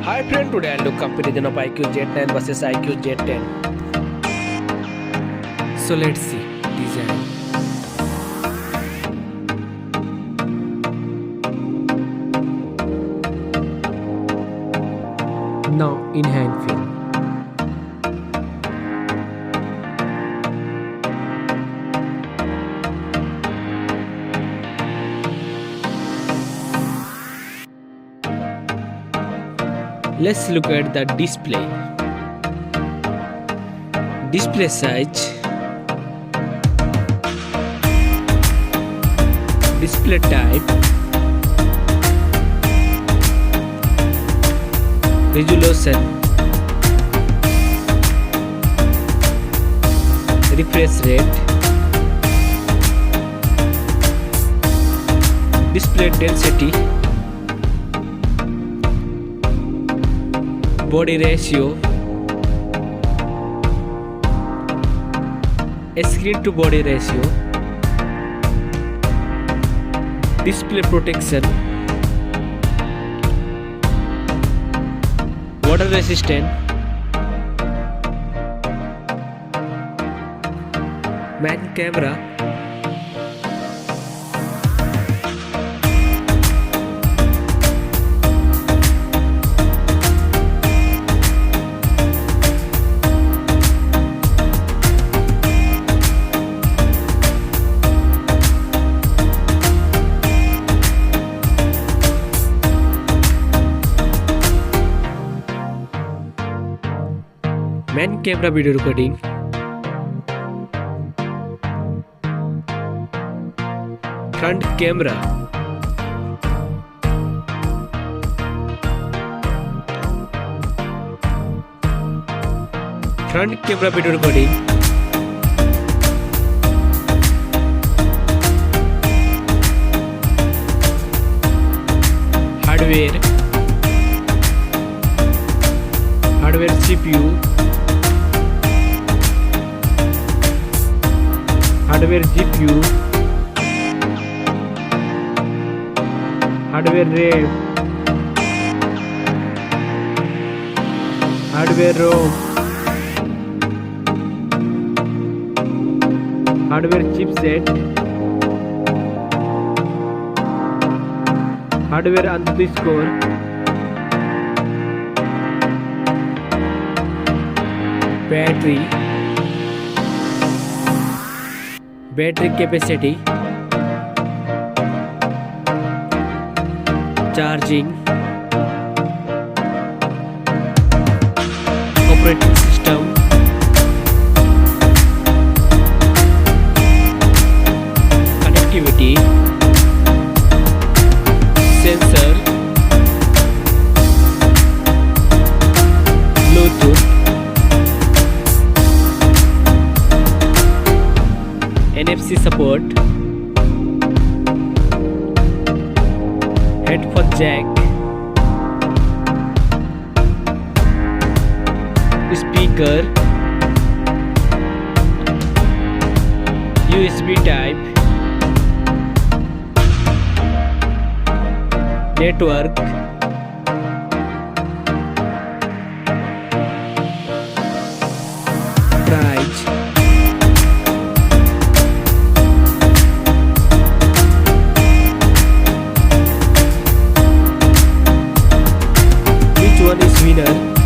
Hi friend, today I'll do comparison of iQOO Z10 versus iQOO Z10. So let's see design. Now in hand feel. Let's look at the display. Display size, display type, resolution, refresh rate, display density, body ratio, screen to body ratio, display protection, water resistant, main camera, main camera video recording, front camera, front camera video recording, hardware CPU, hardware GPU, hardware RAM, hardware ROM, hardware chipset, hardware underscore, battery capacity, charging, operating system, connectivity, sensor, Bluetooth, NFC support, headphone jack, speaker, USB type, network, price, which one is winner?